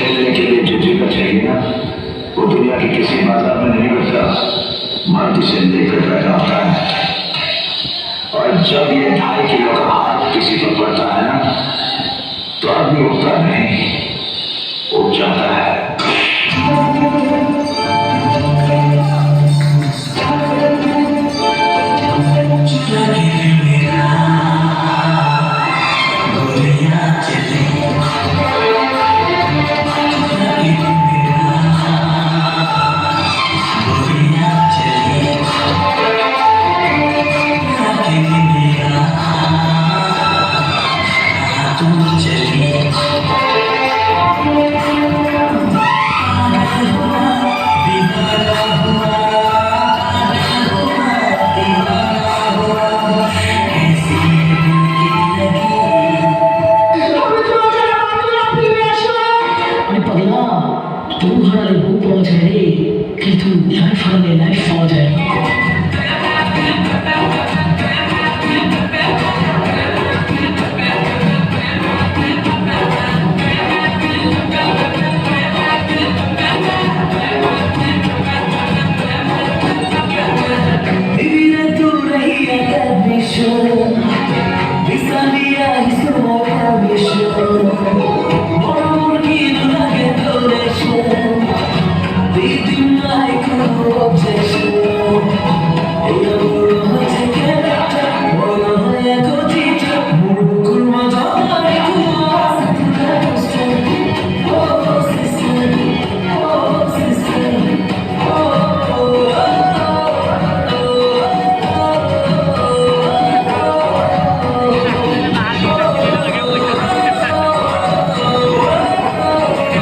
खेलने के लिए जो जगह चाहिए ना, वो दुनिया के किसी बाजार में नहीं मिलता। मर्द इसे लेकर पैदा होता है, और जब ये 2.5 किलो का हाथ किसी पर पड़ता है ना, तो आदमी उठता नहीं, उठ जाता है। तुम हमारे भूख पहुंच गए कि तुम लाइफ हमें लाइफ पहुंच गए।